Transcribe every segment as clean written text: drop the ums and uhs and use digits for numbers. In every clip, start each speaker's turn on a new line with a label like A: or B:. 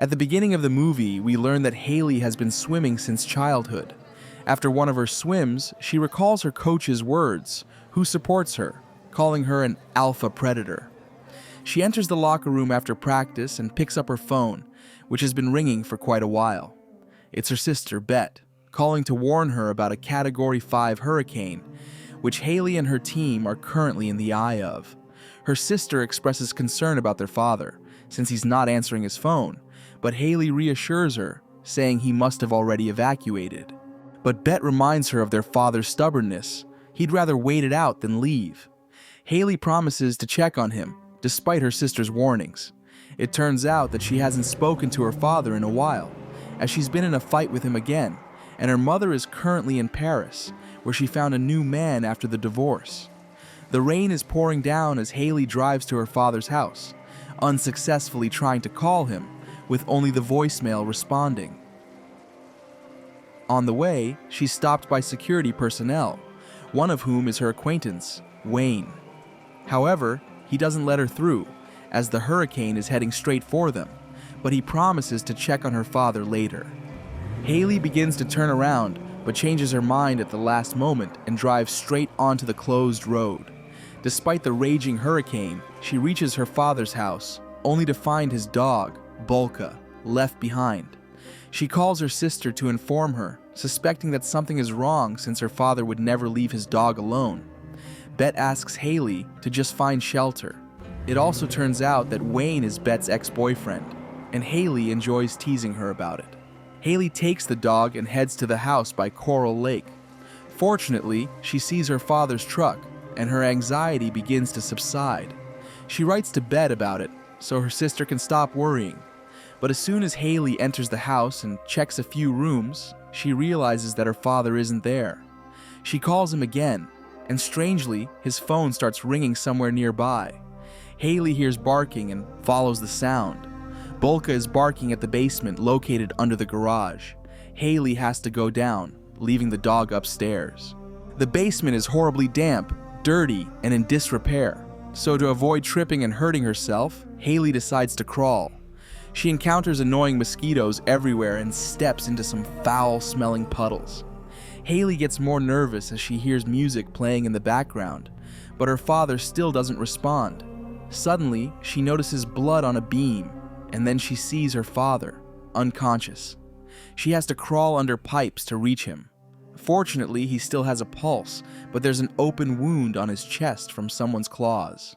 A: At the beginning of the movie, we learn that Haley has been swimming since childhood. After one of her swims, she recalls her coach's words, who supports her, calling her an alpha predator. She enters the locker room after practice and picks up her phone, which has been ringing for quite a while. It's her sister, Bet, calling to warn her about a Category 5 hurricane, which Haley and her team are currently in the eye of. Her sister expresses concern about their father, since he's not answering his phone, but Haley reassures her, saying he must have already evacuated. But Bet reminds her of their father's stubbornness. He'd rather wait it out than leave. Haley promises to check on him, despite her sister's warnings. It turns out that she hasn't spoken to her father in a while, as she's been in a fight with him again, and her mother is currently in Paris, where she found a new man after the divorce. The rain is pouring down as Haley drives to her father's house, unsuccessfully trying to call him, with only the voicemail responding. On the way, she's stopped by security personnel, one of whom is her acquaintance, Wayne. However, he doesn't let her through, as the hurricane is heading straight for them, but he promises to check on her father later. Haley begins to turn around, but changes her mind at the last moment and drives straight onto the closed road. Despite the raging hurricane, she reaches her father's house, only to find his dog, Bolka, left behind. She calls her sister to inform her, suspecting that something is wrong since her father would never leave his dog alone. Bet asks Haley to just find shelter. It also turns out that Wayne is Bet's ex-boyfriend, and Haley enjoys teasing her about it. Haley takes the dog and heads to the house by Coral Lake. Fortunately, she sees her father's truck, and her anxiety begins to subside. She writes to Bet about it, so her sister can stop worrying. But as soon as Haley enters the house and checks a few rooms, she realizes that her father isn't there. She calls him again, and strangely, his phone starts ringing somewhere nearby. Haley hears barking and follows the sound. Bolka is barking at the basement located under the garage. Haley has to go down, leaving the dog upstairs. The basement is horribly damp, dirty, and in disrepair, so to avoid tripping and hurting herself, Haley decides to crawl. She encounters annoying mosquitoes everywhere and steps into some foul-smelling puddles. Haley gets more nervous as she hears music playing in the background, but her father still doesn't respond. Suddenly, she notices blood on a beam, and then she sees her father, unconscious. She has to crawl under pipes to reach him. Fortunately, he still has a pulse, but there's an open wound on his chest from someone's claws.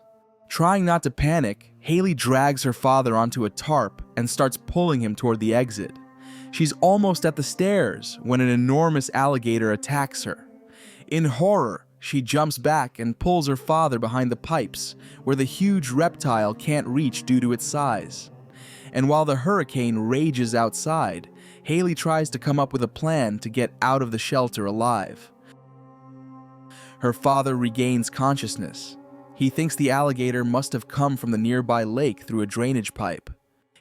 A: Trying not to panic, Haley drags her father onto a tarp and starts pulling him toward the exit. She's almost at the stairs when an enormous alligator attacks her. In horror, she jumps back and pulls her father behind the pipes, where the huge reptile can't reach due to its size. And while the hurricane rages outside, Haley tries to come up with a plan to get out of the shelter alive. Her father regains consciousness. He thinks the alligator must have come from the nearby lake through a drainage pipe.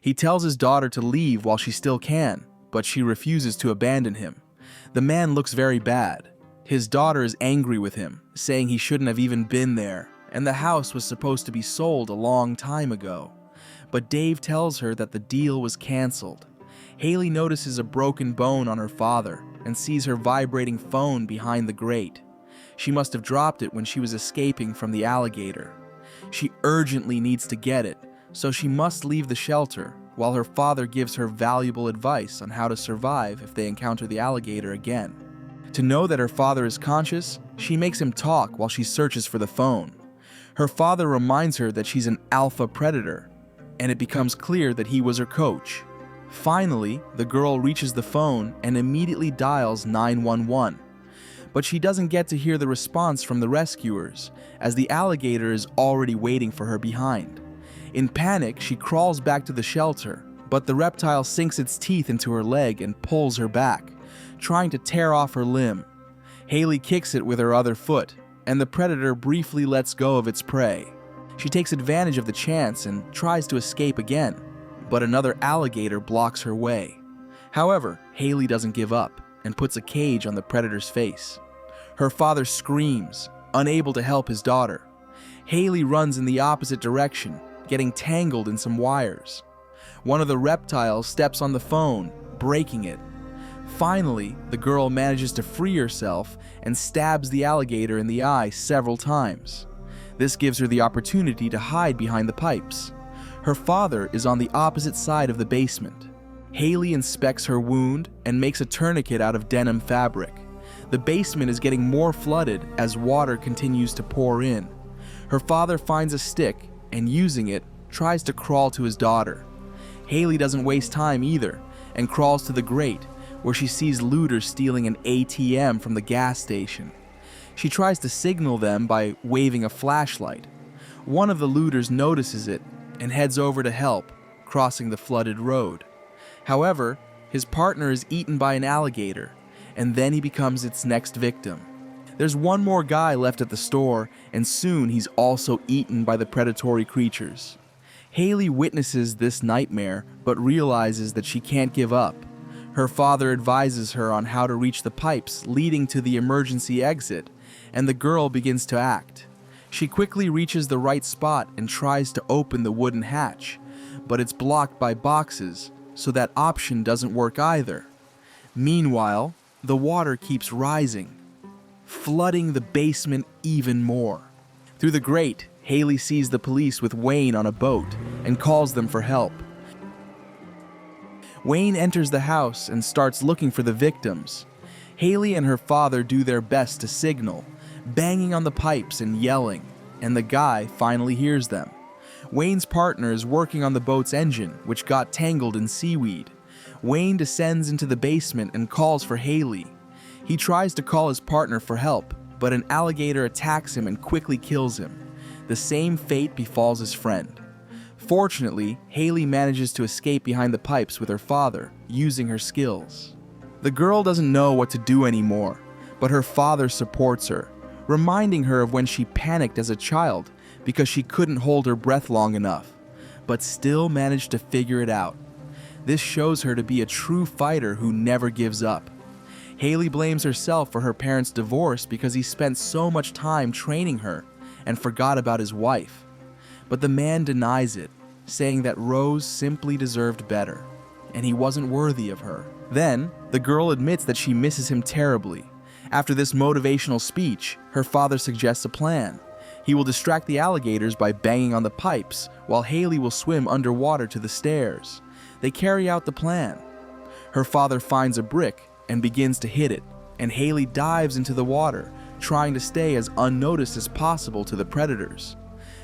A: He tells his daughter to leave while she still can, but she refuses to abandon him. The man looks very bad. His daughter is angry with him, saying he shouldn't have even been there, and the house was supposed to be sold a long time ago. But Dave tells her that the deal was canceled. Haley notices a broken bone on her father and sees her vibrating phone behind the grate. She must have dropped it when she was escaping from the alligator. She urgently needs to get it, so she must leave the shelter while her father gives her valuable advice on how to survive if they encounter the alligator again. To know that her father is conscious, she makes him talk while she searches for the phone. Her father reminds her that she's an alpha predator, and it becomes clear that he was her coach. Finally, the girl reaches the phone and immediately dials 911. But she doesn't get to hear the response from the rescuers, as the alligator is already waiting for her behind. In panic, she crawls back to the shelter, but the reptile sinks its teeth into her leg and pulls her back, trying to tear off her limb. Haley kicks it with her other foot, and the predator briefly lets go of its prey. She takes advantage of the chance and tries to escape again, but another alligator blocks her way. However, Haley doesn't give up and puts a cage on the predator's face. Her father screams, unable to help his daughter. Haley runs in the opposite direction, getting tangled in some wires. One of the reptiles steps on the phone, breaking it. Finally, the girl manages to free herself and stabs the alligator in the eye several times. This gives her the opportunity to hide behind the pipes. Her father is on the opposite side of the basement. Haley inspects her wound and makes a tourniquet out of denim fabric. The basement is getting more flooded as water continues to pour in. Her father finds a stick and, using it, tries to crawl to his daughter. Haley doesn't waste time either and crawls to the grate, where she sees looters stealing an ATM from the gas station. She tries to signal them by waving a flashlight. One of the looters notices it and heads over to help, crossing the flooded road. However, his partner is eaten by an alligator, and then he becomes its next victim. There's one more guy left at the store, and soon he's also eaten by the predatory creatures. Haley witnesses this nightmare, but realizes that she can't give up. Her father advises her on how to reach the pipes leading to the emergency exit, and the girl begins to act. She quickly reaches the right spot and tries to open the wooden hatch, but it's blocked by boxes, so that option doesn't work either. Meanwhile, the water keeps rising, flooding the basement even more. Through the grate, Haley sees the police with Wayne on a boat and calls them for help. Wayne enters the house and starts looking for the victims. Haley and her father do their best to signal, banging on the pipes and yelling, and the guy finally hears them. Wayne's partner is working on the boat's engine, which got tangled in seaweed. Wayne descends into the basement and calls for Haley. He tries to call his partner for help, but an alligator attacks him and quickly kills him. The same fate befalls his friend. Fortunately, Haley manages to escape behind the pipes with her father, using her skills. The girl doesn't know what to do anymore, but her father supports her, reminding her of when she panicked as a child because she couldn't hold her breath long enough, but still managed to figure it out. This shows her to be a true fighter who never gives up. Haley blames herself for her parents' divorce because he spent so much time training her and forgot about his wife. But the man denies it, saying that Rose simply deserved better, and he wasn't worthy of her. Then, the girl admits that she misses him terribly. After this motivational speech, her father suggests a plan. He will distract the alligators by banging on the pipes, while Haley will swim underwater to the stairs. They carry out the plan. Her father finds a brick and begins to hit it, and Haley dives into the water, trying to stay as unnoticed as possible to the predators.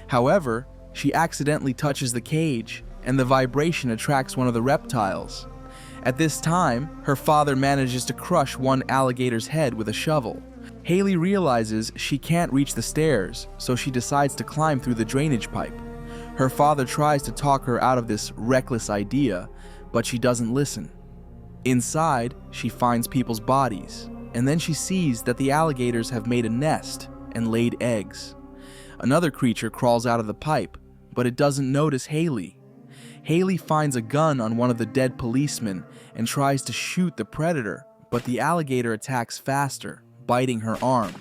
A: However, she accidentally touches the cage, and the vibration attracts one of the reptiles. At this time, her father manages to crush one alligator's head with a shovel. Haley realizes she can't reach the stairs, so she decides to climb through the drainage pipe. Her father tries to talk her out of this reckless idea, but she doesn't listen. Inside, she finds people's bodies, and then she sees that the alligators have made a nest and laid eggs. Another creature crawls out of the pipe, but it doesn't notice Haley. Haley finds a gun on one of the dead policemen and tries to shoot the predator, but the alligator attacks faster, biting her arm.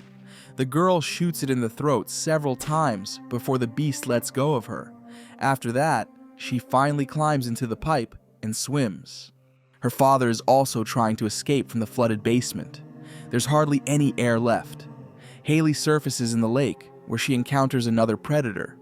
A: The girl shoots it in the throat several times before the beast lets go of her. After that, she finally climbs into the pipe and swims. Her father is also trying to escape from the flooded basement. There's hardly any air left. Haley surfaces in the lake, where she encounters another predator.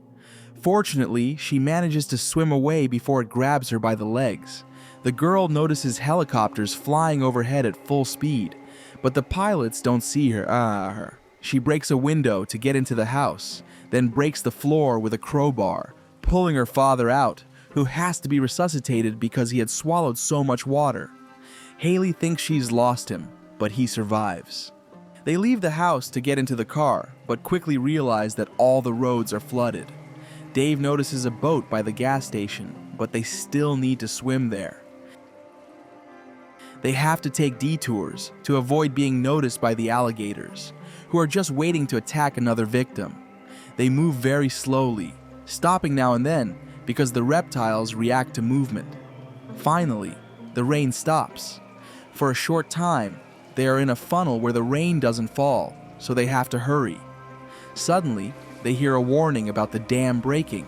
A: Fortunately, she manages to swim away before it grabs her by the legs. The girl notices helicopters flying overhead at full speed, but the pilots don't see her. She breaks a window to get into the house, then breaks the floor with a crowbar, pulling her father out, who has to be resuscitated because he had swallowed so much water. Haley thinks she's lost him, but he survives. They leave the house to get into the car, but quickly realize that all the roads are flooded. Dave notices a boat by the gas station, but they still need to swim there. They have to take detours to avoid being noticed by the alligators, who are just waiting to attack another victim. They move very slowly, stopping now and then because the reptiles react to movement. Finally, the rain stops. For a short time, they are in a funnel where the rain doesn't fall, so they have to hurry. Suddenly, they hear a warning about the dam breaking,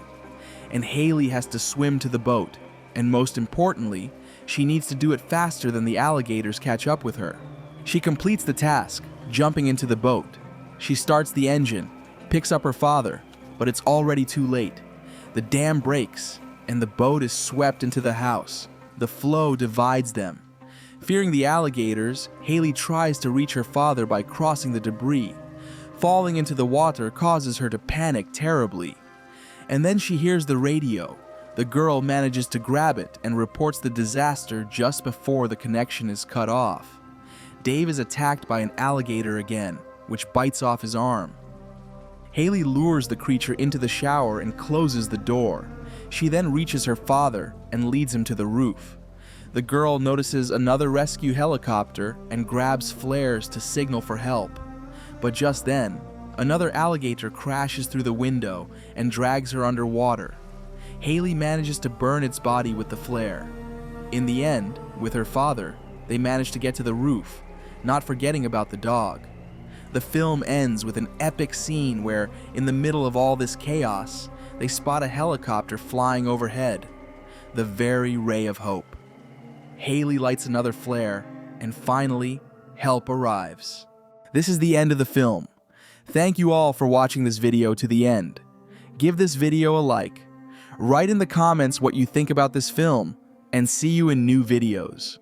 A: and Haley has to swim to the boat and most importantly, she needs to do it faster than the alligators catch up with her. She completes the task, jumping into the boat. She starts the engine, picks up her father, but it's already too late. The dam breaks, and the boat is swept into the house. The flow divides them. Fearing the alligators, Haley tries to reach her father by crossing the debris. Falling into the water causes her to panic terribly. And then she hears the radio. The girl manages to grab it and reports the disaster just before the connection is cut off. Dave is attacked by an alligator again, which bites off his arm. Haley lures the creature into the shower and closes the door. She then reaches her father and leads him to the roof. The girl notices another rescue helicopter and grabs flares to signal for help. But just then, another alligator crashes through the window and drags her underwater. Haley manages to burn its body with the flare. In the end, with her father, they manage to get to the roof, not forgetting about the dog. The film ends with an epic scene where, in the middle of all this chaos, they spot a helicopter flying overhead. The very ray of hope. Haley lights another flare, and finally, help arrives. This is the end of the film. Thank you all for watching this video to the end. Give this video a like. Write in the comments what you think about this film, and see you in new videos.